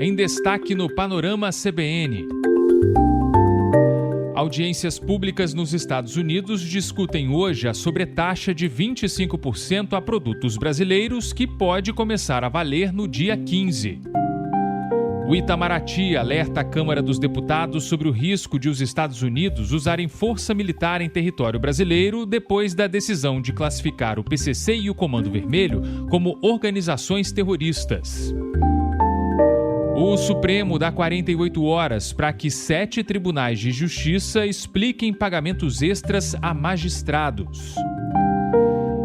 Em destaque no Panorama CBN. Audiências públicas nos Estados Unidos discutem hoje a sobretaxa de 25% a produtos brasileiros que pode começar a valer no dia 15. O Itamaraty alerta a Câmara dos Deputados sobre o risco de os Estados Unidos usarem força militar em território brasileiro depois da decisão de classificar o PCC e o Comando Vermelho como organizações terroristas. O Supremo dá 48 horas para que 7 tribunais de justiça expliquem pagamentos extras a magistrados.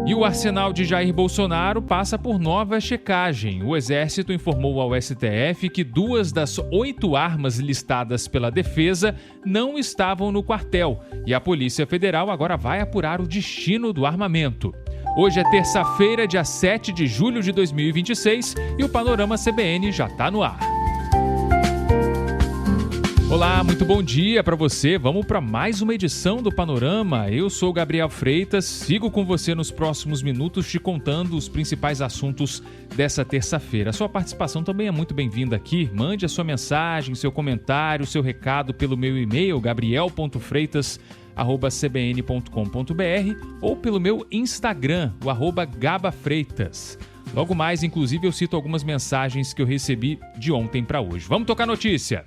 E o arsenal de Jair Bolsonaro passa por nova checagem. O Exército informou ao STF que 2 das 8 armas listadas pela defesa não estavam no quartel. E a Polícia Federal agora vai apurar o destino do armamento. Hoje é terça-feira, dia 7 de julho de 2026, e o Panorama CBN já está no ar. Olá, muito bom dia para você. Vamos para mais uma edição do Panorama. Eu sou Gabriel Freitas, sigo com você nos próximos minutos te contando os principais assuntos dessa terça-feira. A sua participação também é muito bem-vinda aqui. Mande a sua mensagem, seu comentário, seu recado pelo meu e-mail, gabriel.freitas@cbn.com.br ou pelo meu Instagram, o @gabafreitas. Logo mais, inclusive, eu cito algumas mensagens que eu recebi de ontem para hoje. Vamos tocar notícia!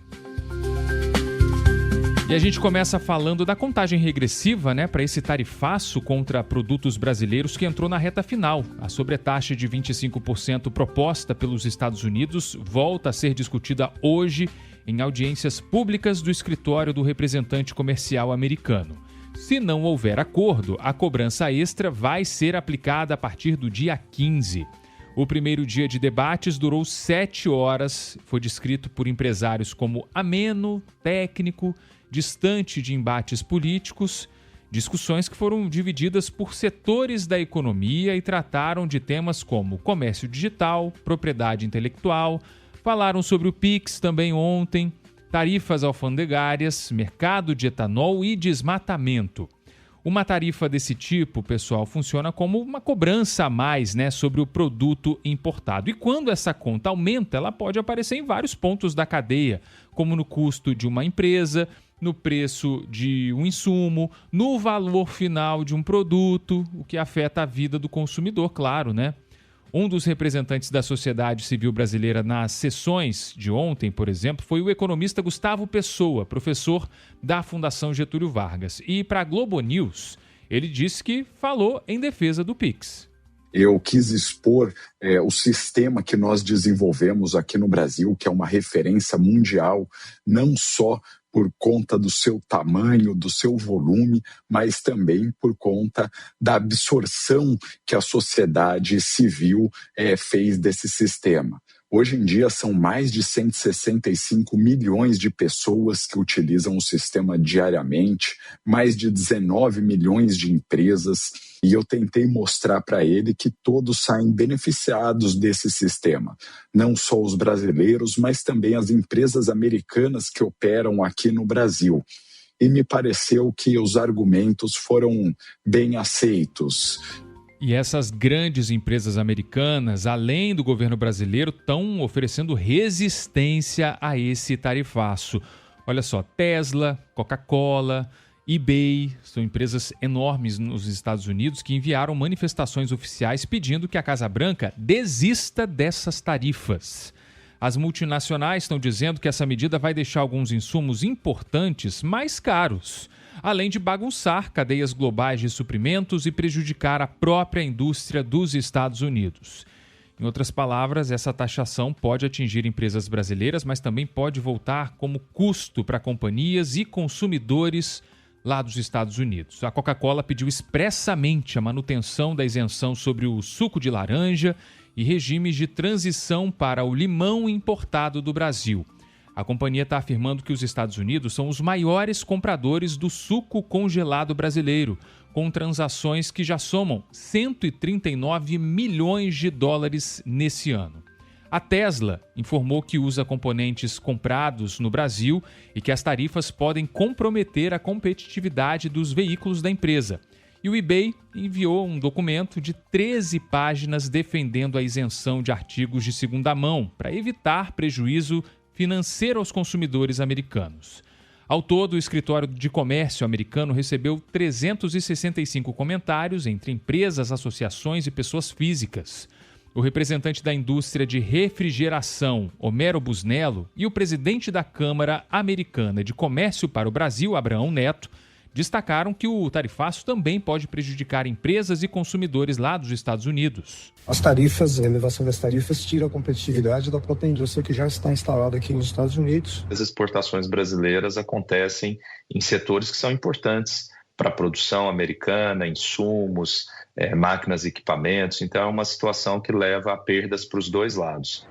E a gente começa falando da contagem regressiva, para esse tarifaço contra produtos brasileiros que entrou na reta final. A sobretaxa de 25% proposta pelos Estados Unidos volta a ser discutida hoje em audiências públicas do escritório do representante comercial americano. Se não houver acordo, a cobrança extra vai ser aplicada a partir do dia 15. O primeiro dia de debates durou 7 horas, foi descrito por empresários como ameno, técnico, distante de embates políticos, discussões que foram divididas por setores da economia e trataram de temas como comércio digital, propriedade intelectual, falaram sobre o PIX também ontem, tarifas alfandegárias, mercado de etanol e desmatamento. Uma tarifa desse tipo, pessoal, funciona como uma cobrança a mais, sobre o produto importado. E quando essa conta aumenta, ela pode aparecer em vários pontos da cadeia, como no custo de uma empresa, no preço de um insumo, no valor final de um produto, o que afeta a vida do consumidor, claro, Um dos representantes da sociedade civil brasileira nas sessões de ontem, por exemplo, foi o economista Gustavo Pessoa, professor da Fundação Getúlio Vargas. E para a Globo News, ele disse que falou em defesa do PIX. Eu quis expor o sistema que nós desenvolvemos aqui no Brasil, que é uma referência mundial, não só por conta do seu tamanho, do seu volume, mas também por conta da absorção que a sociedade civil fez desse sistema. Hoje em dia são mais de 165 milhões de pessoas que utilizam o sistema diariamente, mais de 19 milhões de empresas, e eu tentei mostrar para ele que todos saem beneficiados desse sistema. Não só os brasileiros, mas também as empresas americanas que operam aqui no Brasil. E me pareceu que os argumentos foram bem aceitos. E essas grandes empresas americanas, além do governo brasileiro, estão oferecendo resistência a esse tarifaço. Olha só, Tesla, Coca-Cola, eBay, são empresas enormes nos Estados Unidos que enviaram manifestações oficiais pedindo que a Casa Branca desista dessas tarifas. As multinacionais estão dizendo que essa medida vai deixar alguns insumos importantes mais caros, além de bagunçar cadeias globais de suprimentos e prejudicar a própria indústria dos Estados Unidos. Em outras palavras, essa taxação pode atingir empresas brasileiras, mas também pode voltar como custo para companhias e consumidores lá dos Estados Unidos. A Coca-Cola pediu expressamente a manutenção da isenção sobre o suco de laranja e regimes de transição para o limão importado do Brasil. A companhia está afirmando que os Estados Unidos são os maiores compradores do suco congelado brasileiro, com transações que já somam 139 milhões de dólares nesse ano. A Tesla informou que usa componentes comprados no Brasil e que as tarifas podem comprometer a competitividade dos veículos da empresa. E o eBay enviou um documento de 13 páginas defendendo a isenção de artigos de segunda mão para evitar prejuízo financeiro aos consumidores americanos. Ao todo, o Escritório de Comércio americano recebeu 365 comentários entre empresas, associações e pessoas físicas. O representante da indústria de refrigeração, Homero Busnello, e o presidente da Câmara Americana de Comércio para o Brasil, Abraão Neto, destacaram que o tarifaço também pode prejudicar empresas e consumidores lá dos Estados Unidos. As tarifas, a elevação das tarifas tira a competitividade da própria indústria que já está instalada aqui nos Estados Unidos. As exportações brasileiras acontecem em setores que são importantes para a produção americana, insumos, máquinas e equipamentos. Então é uma situação que leva a perdas para os dois lados.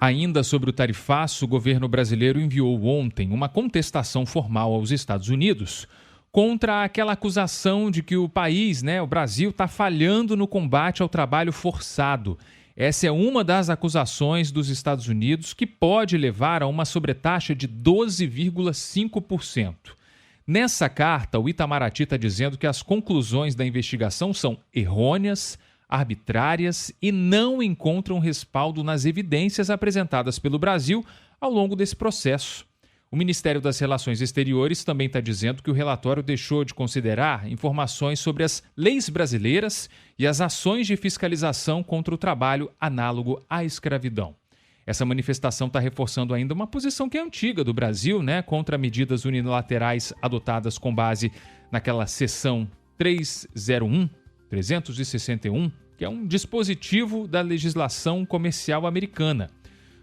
Ainda sobre o tarifaço, o governo brasileiro enviou ontem uma contestação formal aos Estados Unidos contra aquela acusação de que o país, o Brasil, está falhando no combate ao trabalho forçado. Essa é uma das acusações dos Estados Unidos que pode levar a uma sobretaxa de 12,5%. Nessa carta, o Itamaraty está dizendo que as conclusões da investigação são errôneas, arbitrárias e não encontram respaldo nas evidências apresentadas pelo Brasil ao longo desse processo. O Ministério das Relações Exteriores também está dizendo que o relatório deixou de considerar informações sobre as leis brasileiras e as ações de fiscalização contra o trabalho análogo à escravidão. Essa manifestação está reforçando ainda uma posição que é antiga do Brasil, contra medidas unilaterais adotadas com base naquela seção 361, que é um dispositivo da legislação comercial americana.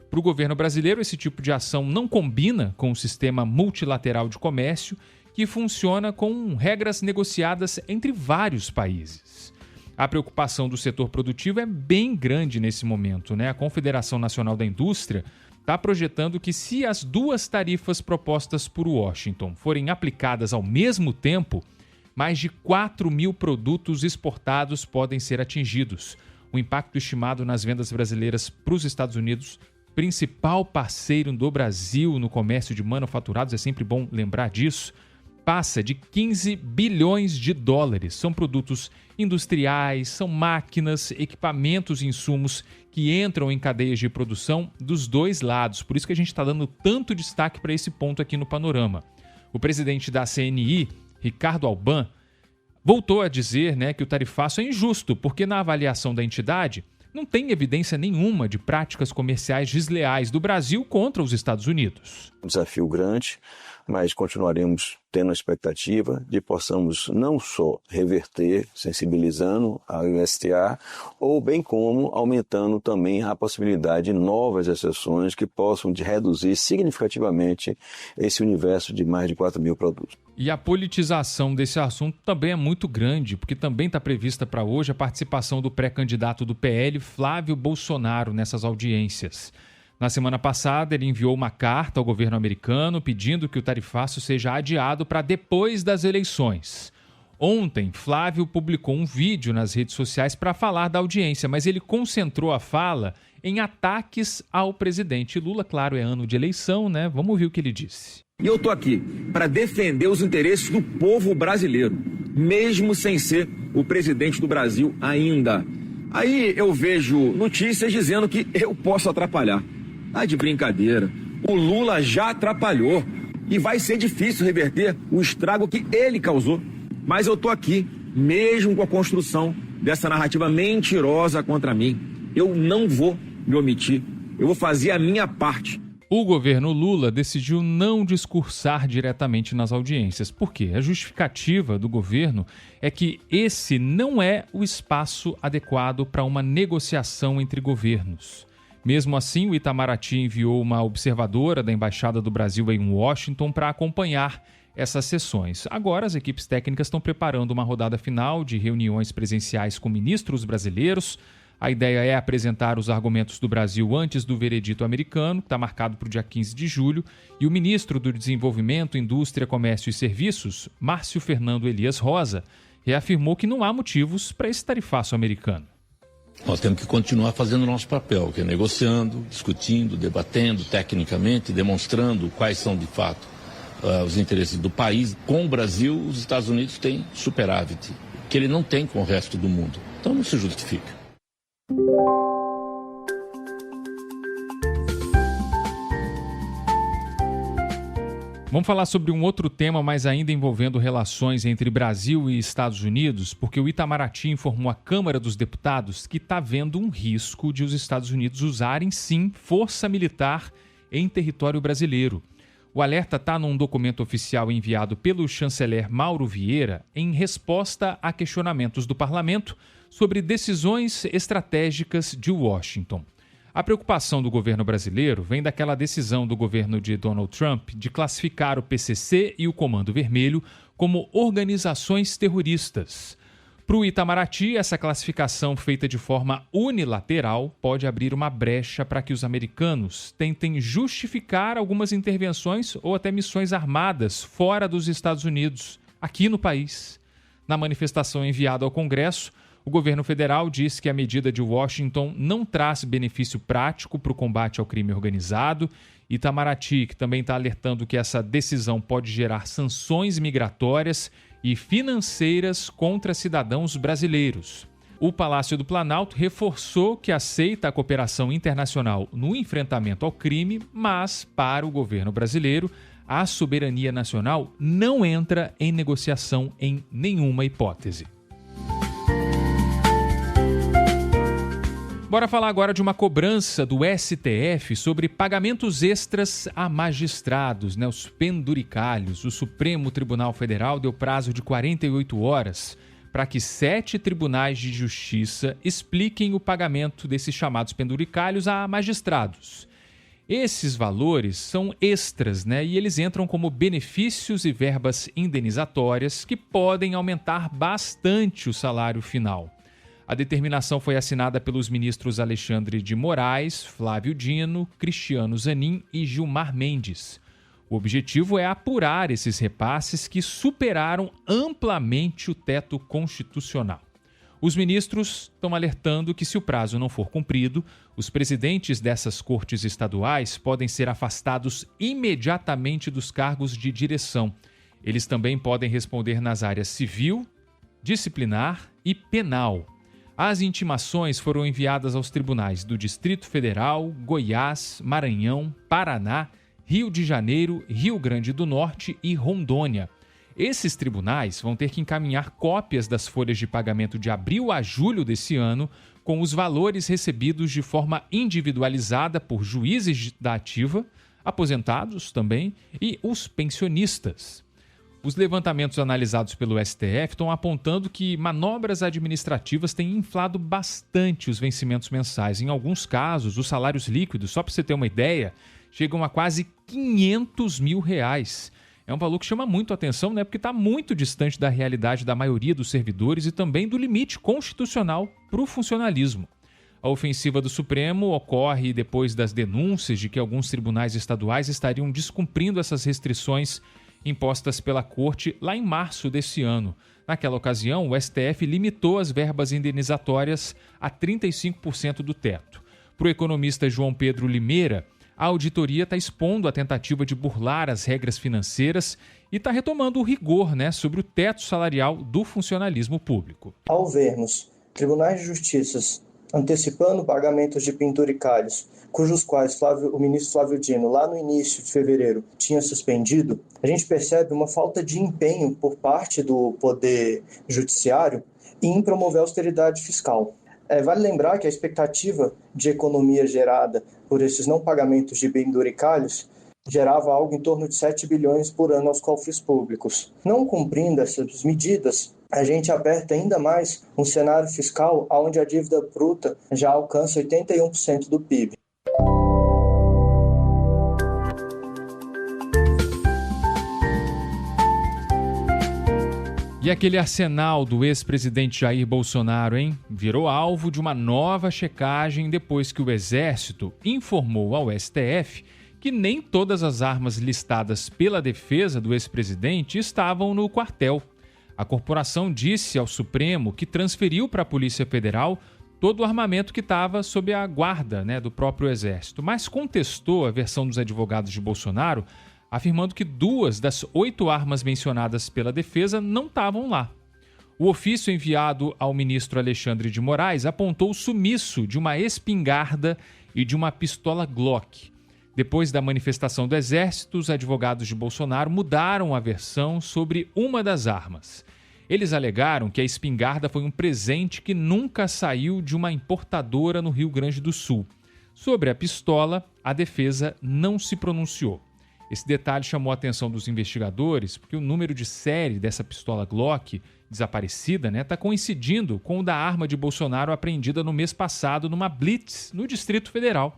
Para o governo brasileiro, esse tipo de ação não combina com o sistema multilateral de comércio, que funciona com regras negociadas entre vários países. A preocupação do setor produtivo é bem grande nesse momento, A Confederação Nacional da Indústria está projetando que, se as duas tarifas propostas por Washington forem aplicadas ao mesmo tempo, mais de 4 mil produtos exportados podem ser atingidos. O impacto estimado nas vendas brasileiras para os Estados Unidos, principal parceiro do Brasil no comércio de manufaturados, é sempre bom lembrar disso, passa de 15 bilhões de dólares. São produtos industriais, são máquinas, equipamentos e insumos que entram em cadeias de produção dos dois lados. Por isso que a gente está dando tanto destaque para esse ponto aqui no Panorama. O presidente da CNI, Ricardo Alban, voltou a dizer que o tarifaço é injusto, porque na avaliação da entidade não tem evidência nenhuma de práticas comerciais desleais do Brasil contra os Estados Unidos. Um desafio grande, mas continuaremos tendo a expectativa de possamos não só reverter, sensibilizando a USTR, ou bem como aumentando também a possibilidade de novas exceções que possam reduzir significativamente esse universo de mais de 4 mil produtos. E a politização desse assunto também é muito grande, porque também está prevista para hoje a participação do pré-candidato do PL, Flávio Bolsonaro, nessas audiências. Na semana passada, ele enviou uma carta ao governo americano pedindo que o tarifaço seja adiado para depois das eleições. Ontem, Flávio publicou um vídeo nas redes sociais para falar da audiência, mas ele concentrou a fala em ataques ao presidente Lula. Claro, é ano de eleição, Vamos ouvir o que ele disse. E eu estou aqui para defender os interesses do povo brasileiro, mesmo sem ser o presidente do Brasil ainda. Aí eu vejo notícias dizendo que eu posso atrapalhar. Tá de brincadeira. O Lula já atrapalhou e vai ser difícil reverter o estrago que ele causou. Mas eu tô aqui, mesmo com a construção dessa narrativa mentirosa contra mim. Eu não vou me omitir. Eu vou fazer a minha parte. O governo Lula decidiu não discursar diretamente nas audiências. Por quê? A justificativa do governo é que esse não é o espaço adequado para uma negociação entre governos. Mesmo assim, o Itamaraty enviou uma observadora da Embaixada do Brasil em Washington para acompanhar essas sessões. Agora, as equipes técnicas estão preparando uma rodada final de reuniões presenciais com ministros brasileiros. A ideia é apresentar os argumentos do Brasil antes do veredito americano, que está marcado para o dia 15 de julho, e o ministro do Desenvolvimento, Indústria, Comércio e Serviços, Márcio Fernando Elias Rosa, reafirmou que não há motivos para esse tarifaço americano. Nós temos que continuar fazendo o nosso papel, que é negociando, discutindo, debatendo tecnicamente, demonstrando quais são de fato os interesses do país. Com o Brasil, os Estados Unidos têm superávit, que ele não tem com o resto do mundo. Então não se justifica. Vamos falar sobre um outro tema, mas ainda envolvendo relações entre Brasil e Estados Unidos, porque o Itamaraty informou à Câmara dos Deputados que está vendo um risco de os Estados Unidos usarem, sim, força militar em território brasileiro. O alerta está num documento oficial enviado pelo chanceler Mauro Vieira em resposta a questionamentos do parlamento sobre decisões estratégicas de Washington. A preocupação do governo brasileiro vem daquela decisão do governo de Donald Trump de classificar o PCC e o Comando Vermelho como organizações terroristas. Para o Itamaraty, essa classificação feita de forma unilateral pode abrir uma brecha para que os americanos tentem justificar algumas intervenções ou até missões armadas fora dos Estados Unidos, aqui no país. Na manifestação enviada ao Congresso, o governo federal diz que a medida de Washington não traz benefício prático para o combate ao crime organizado. Itamaraty, que também está alertando que essa decisão pode gerar sanções migratórias e financeiras contra cidadãos brasileiros. O Palácio do Planalto reforçou que aceita a cooperação internacional no enfrentamento ao crime, mas, para o governo brasileiro, a soberania nacional não entra em negociação em nenhuma hipótese. Bora falar agora de uma cobrança do STF sobre pagamentos extras a magistrados, os penduricalhos. O Supremo Tribunal Federal deu prazo de 48 horas para que 7 tribunais de justiça expliquem o pagamento desses chamados penduricalhos a magistrados. Esses valores são extras, e eles entram como benefícios e verbas indenizatórias que podem aumentar bastante o salário final. A determinação foi assinada pelos ministros Alexandre de Moraes, Flávio Dino, Cristiano Zanin e Gilmar Mendes. O objetivo é apurar esses repasses que superaram amplamente o teto constitucional. Os ministros estão alertando que, se o prazo não for cumprido, os presidentes dessas cortes estaduais podem ser afastados imediatamente dos cargos de direção. Eles também podem responder nas áreas civil, disciplinar e penal. As intimações foram enviadas aos tribunais do Distrito Federal, Goiás, Maranhão, Paraná, Rio de Janeiro, Rio Grande do Norte e Rondônia. Esses tribunais vão ter que encaminhar cópias das folhas de pagamento de abril a julho desse ano, com os valores recebidos de forma individualizada por juízes da ativa, aposentados também e os pensionistas. Os levantamentos analisados pelo STF estão apontando que manobras administrativas têm inflado bastante os vencimentos mensais. Em alguns casos, os salários líquidos, só para você ter uma ideia, chegam a quase R$500 mil. É um valor que chama muito a atenção, porque está muito distante da realidade da maioria dos servidores e também do limite constitucional para o funcionalismo. A ofensiva do Supremo ocorre depois das denúncias de que alguns tribunais estaduais estariam descumprindo essas restrições impostas pela Corte lá em março desse ano. Naquela ocasião, o STF limitou as verbas indenizatórias a 35% do teto. Para o economista João Pedro Limeira, a auditoria está expondo a tentativa de burlar as regras financeiras e está retomando o rigor sobre o teto salarial do funcionalismo público. Ao vermos tribunais de justiça antecipando pagamentos de penduricalhos, cujos quais o ministro Flávio Dino, lá no início de fevereiro, tinha suspendido, a gente percebe uma falta de empenho por parte do Poder Judiciário em promover a austeridade fiscal. Vale lembrar que a expectativa de economia gerada por esses não pagamentos de penduricalhos gerava algo em torno de 7 bilhões por ano aos cofres públicos. Não cumprindo essas medidas, a gente aperta ainda mais um cenário fiscal onde a dívida bruta já alcança 81% do PIB. E aquele arsenal do ex-presidente Jair Bolsonaro, virou alvo de uma nova checagem depois que o Exército informou ao STF que nem todas as armas listadas pela defesa do ex-presidente estavam no quartel. A corporação disse ao Supremo que transferiu para a Polícia Federal todo o armamento que estava sob a guarda do próprio Exército, mas contestou a versão dos advogados de Bolsonaro, afirmando que 2 das 8 armas mencionadas pela defesa não estavam lá. O ofício enviado ao ministro Alexandre de Moraes apontou o sumiço de uma espingarda e de uma pistola Glock. Depois da manifestação do Exército, os advogados de Bolsonaro mudaram a versão sobre uma das armas. Eles alegaram que a espingarda foi um presente que nunca saiu de uma importadora no Rio Grande do Sul. Sobre a pistola, a defesa não se pronunciou. Esse detalhe chamou a atenção dos investigadores porque o número de série dessa pistola Glock desaparecida está coincidindo com o da arma de Bolsonaro apreendida no mês passado numa blitz no Distrito Federal.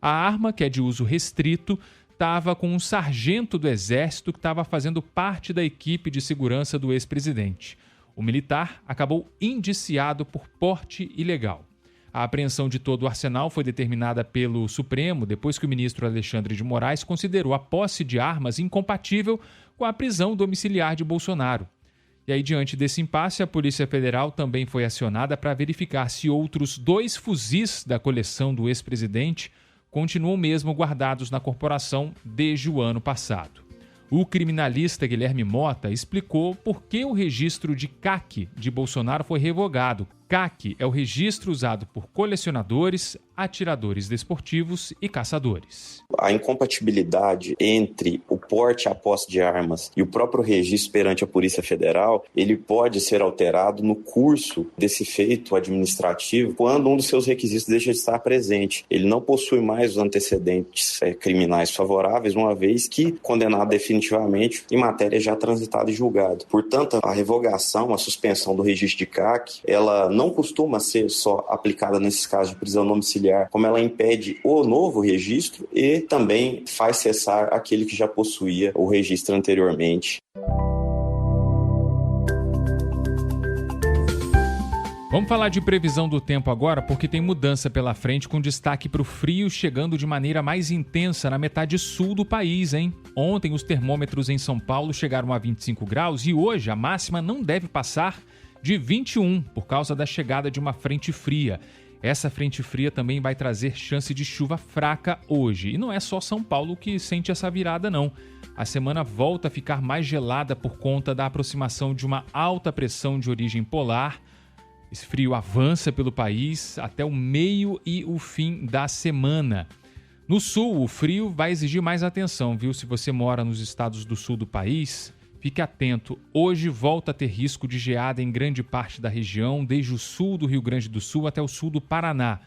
A arma, que é de uso restrito, estava com um sargento do Exército que estava fazendo parte da equipe de segurança do ex-presidente. O militar acabou indiciado por porte ilegal. A apreensão de todo o arsenal foi determinada pelo Supremo depois que o ministro Alexandre de Moraes considerou a posse de armas incompatível com a prisão domiciliar de Bolsonaro. E aí, diante desse impasse, a Polícia Federal também foi acionada para verificar se outros 2 fuzis da coleção do ex-presidente continuam mesmo guardados na corporação desde o ano passado. O criminalista Guilherme Mota explicou por que o registro de CAC de Bolsonaro foi revogado. CAC é o registro usado por colecionadores, atiradores desportivos e caçadores. A incompatibilidade entre o porte e a posse de armas e o próprio registro perante a Polícia Federal, ele pode ser alterado no curso desse feito administrativo quando um dos seus requisitos deixa de estar presente. Ele não possui mais os antecedentes criminais favoráveis, uma vez que condenado definitivamente em matéria já transitada e julgado. Portanto, a revogação, a suspensão do registro de CAC, ela não costuma ser só aplicada nesses casos de prisão domiciliar, como ela impede o novo registro e também faz cessar aquele que já possuía o registro anteriormente. Vamos falar de previsão do tempo agora, porque tem mudança pela frente, com destaque para o frio chegando de maneira mais intensa na metade sul do país, hein? Ontem os termômetros em São Paulo chegaram a 25 graus e hoje a máxima não deve passar de 21, por causa da chegada de uma frente fria. Essa frente fria também vai trazer chance de chuva fraca hoje. E não é só São Paulo que sente essa virada, não. A semana volta a ficar mais gelada por conta da aproximação de uma alta pressão de origem polar. Esse frio avança pelo país até o meio e o fim da semana. No sul, o frio vai exigir mais atenção, viu? Se você mora nos estados do sul do país, fique atento. Hoje volta a ter risco de geada em grande parte da região, desde o sul do Rio Grande do Sul até o sul do Paraná.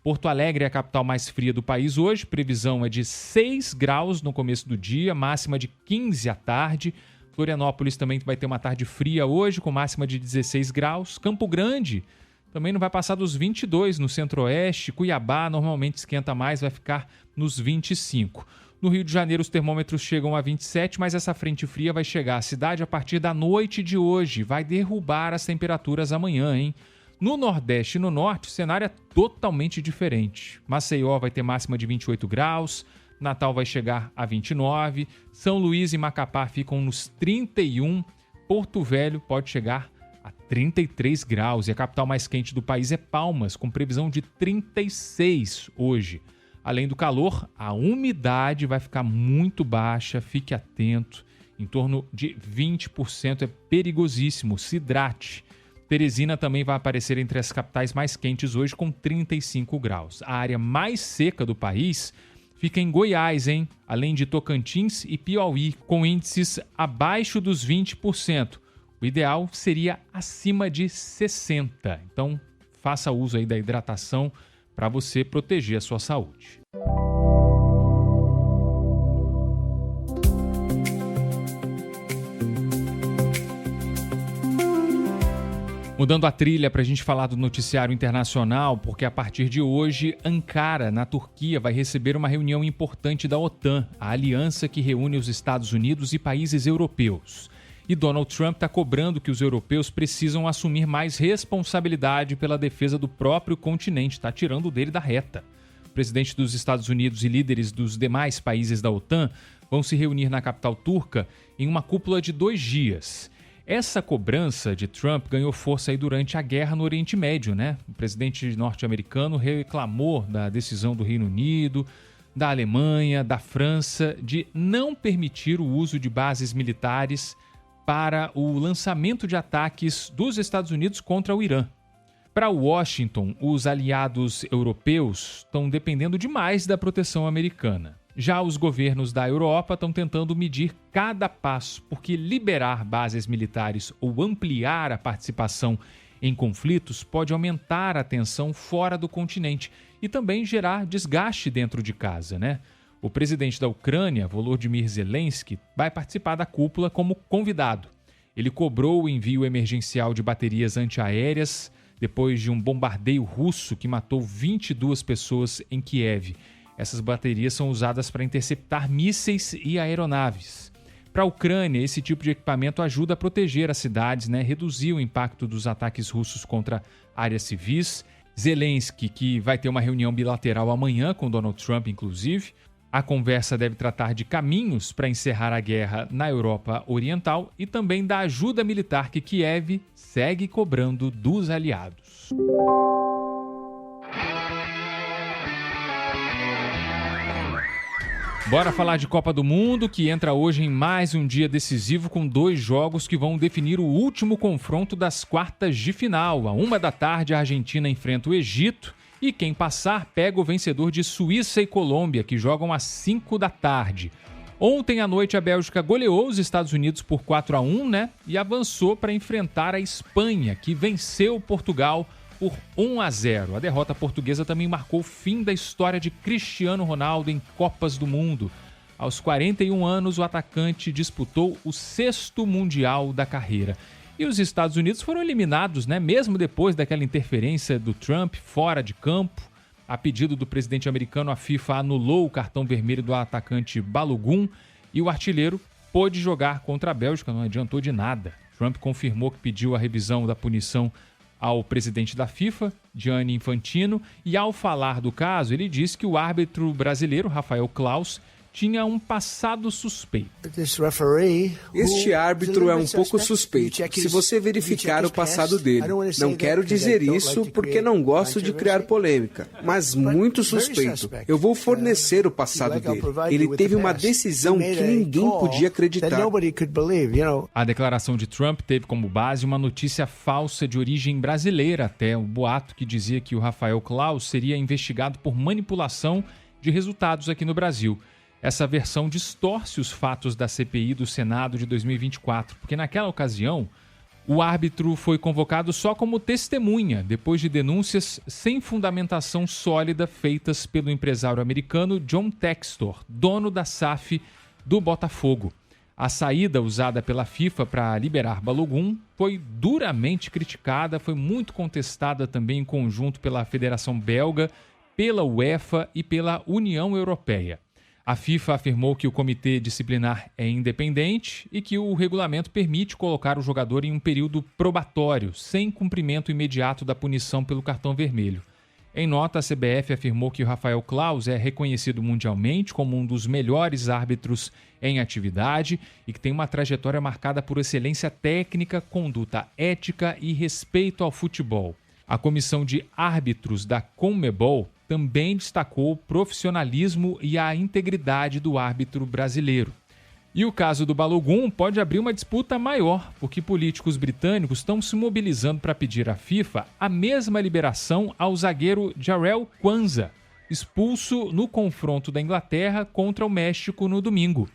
Porto Alegre é a capital mais fria do país hoje. Previsão é de 6 graus no começo do dia, máxima de 15 à tarde. Florianópolis também vai ter uma tarde fria hoje, com máxima de 16 graus. Campo Grande também não vai passar dos 22 no centro-oeste. Cuiabá normalmente esquenta mais, vai ficar nos 25. No Rio de Janeiro, os termômetros chegam a 27, mas essa frente fria vai chegar à cidade a partir da noite de hoje. Vai derrubar as temperaturas amanhã, hein? No Nordeste e no Norte, o cenário é totalmente diferente. Maceió vai ter máxima de 28 graus, Natal vai chegar a 29, São Luís e Macapá ficam nos 31, Porto Velho pode chegar a 33 graus e a capital mais quente do país é Palmas, com previsão de 36 hoje. Além do calor, a umidade vai ficar muito baixa, fique atento, em torno de 20%, é perigosíssimo, se hidrate. Teresina também vai aparecer entre as capitais mais quentes hoje com 35 graus. A área mais seca do país fica em Goiás, hein? Além de Tocantins e Piauí, com índices abaixo dos 20%. O ideal seria acima de 60%. Então, faça uso aí da hidratação para você proteger a sua saúde. Mudando a trilha para a gente falar do noticiário internacional, porque a partir de hoje, Ankara, na Turquia, vai receber uma reunião importante da OTAN, a aliança que reúne os Estados Unidos e países europeus. E Donald Trump está cobrando que os europeus precisam assumir mais responsabilidade pela defesa do próprio continente, está tirando dele da reta. O presidente dos Estados Unidos e líderes dos demais países da OTAN vão se reunir na capital turca em uma cúpula de 2 dias. Essa cobrança de Trump ganhou força aí durante a guerra no Oriente Médio, né? O presidente norte-americano reclamou da decisão do Reino Unido, da Alemanha, da França de não permitir o uso de bases militares para o lançamento de ataques dos Estados Unidos contra o Irã. Para Washington, os aliados europeus estão dependendo demais da proteção americana. Já os governos da Europa estão tentando medir cada passo, porque liberar bases militares ou ampliar a participação em conflitos pode aumentar a tensão fora do continente e também gerar desgaste dentro de casa, né? O presidente da Ucrânia, Volodymyr Zelensky, vai participar da cúpula como convidado. Ele cobrou o envio emergencial de baterias antiaéreas depois de um bombardeio russo que matou 22 pessoas em Kiev. Essas baterias são usadas para interceptar mísseis e aeronaves. Para a Ucrânia, esse tipo de equipamento ajuda a proteger as cidades, né? Reduzir o impacto dos ataques russos contra áreas civis. Zelensky, que vai ter uma reunião bilateral amanhã com Donald Trump, inclusive. A conversa deve tratar de caminhos para encerrar a guerra na Europa Oriental e também da ajuda militar que Kiev segue cobrando dos aliados. Bora falar de Copa do Mundo, que entra hoje em mais um dia decisivo com 2 jogos que vão definir o último confronto das quartas de final. À 13h, a Argentina enfrenta o Egito e quem passar pega o vencedor de Suíça e Colômbia, que jogam às 5h. Ontem à noite a Bélgica goleou os Estados Unidos por 4-1, né? E avançou para enfrentar a Espanha, que venceu Portugal por 1-0. A derrota portuguesa também marcou o fim da história de Cristiano Ronaldo em Copas do Mundo. Aos 41 anos, o atacante disputou o 6º Mundial da carreira. E os Estados Unidos foram eliminados, né? Mesmo depois daquela interferência do Trump fora de campo. A pedido do presidente americano, a FIFA anulou o cartão vermelho do atacante Balogun e o artilheiro pôde jogar contra a Bélgica, não adiantou de nada. Trump confirmou que pediu a revisão da punição ao presidente da FIFA, Gianni Infantino, e ao falar do caso, ele disse que o árbitro brasileiro, Rafael Claus, tinha um passado suspeito. Este árbitro é um pouco suspeito, se você verificar o passado dele. Não quero dizer isso porque não gosto de criar polêmica, mas muito suspeito. Eu vou fornecer o passado dele. Ele teve uma decisão que ninguém podia acreditar. A declaração de Trump teve como base uma notícia falsa de origem brasileira, até o boato que dizia que o Rafael Claus seria investigado por manipulação de resultados aqui no Brasil. Essa versão distorce os fatos da CPI do Senado de 2024, porque naquela ocasião o árbitro foi convocado só como testemunha, depois de denúncias sem fundamentação sólida feitas pelo empresário americano John Textor, dono da SAF do Botafogo. A saída usada pela FIFA para liberar Balogun foi duramente criticada, foi muito contestada também em conjunto pela Federação Belga, pela UEFA e pela União Europeia. A FIFA afirmou que o comitê disciplinar é independente e que o regulamento permite colocar o jogador em um período probatório, sem cumprimento imediato da punição pelo cartão vermelho. Em nota, a CBF afirmou que o Rafael Claus é reconhecido mundialmente como um dos melhores árbitros em atividade e que tem uma trajetória marcada por excelência técnica, conduta ética e respeito ao futebol. A comissão de árbitros da CONMEBOL também destacou o profissionalismo e a integridade do árbitro brasileiro. E o caso do Balogun pode abrir uma disputa maior, porque políticos britânicos estão se mobilizando para pedir à FIFA a mesma liberação ao zagueiro Jarell Quansah, expulso no confronto da Inglaterra contra o México no domingo.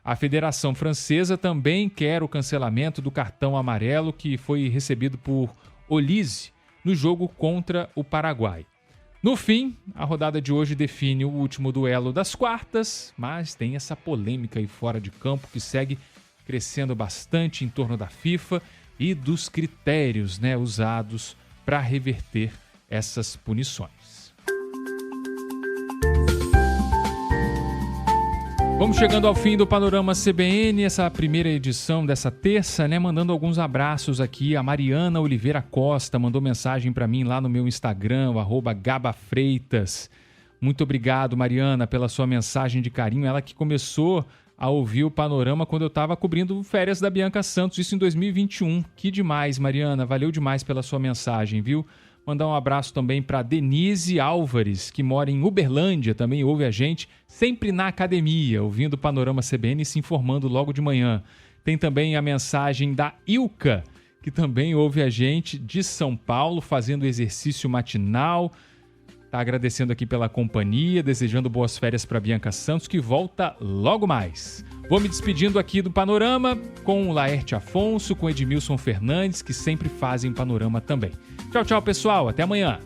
A Federação Francesa também quer o cancelamento do cartão amarelo que foi recebido por Olise no jogo contra o Paraguai. No fim, a rodada de hoje define o último duelo das quartas, mas tem essa polêmica aí fora de campo que segue crescendo bastante em torno da FIFA e dos critérios, né, usados para reverter essas punições. Vamos chegando ao fim do Panorama CBN, essa primeira edição dessa terça, né? Mandando alguns abraços aqui. A Mariana Oliveira Costa mandou mensagem para mim lá no meu Instagram, @gabafreitas. Muito obrigado, Mariana, pela sua mensagem de carinho. Ela que começou a ouvir o Panorama quando eu estava cobrindo férias da Bianca Santos, isso em 2021. Que demais, Mariana. Valeu demais pela sua mensagem, viu? Mandar um abraço também para Denise Álvares, que mora em Uberlândia, também ouve a gente, sempre na academia, ouvindo o Panorama CBN e se informando logo de manhã. Tem também a mensagem da Ilka, que também ouve a gente de São Paulo, fazendo exercício matinal. Tá agradecendo aqui pela companhia, desejando boas férias para Bianca Santos, que volta logo mais. Vou me despedindo aqui do Panorama com o Laerte Afonso, com Edmilson Fernandes, que sempre fazem Panorama também. Tchau, tchau, pessoal. Até amanhã.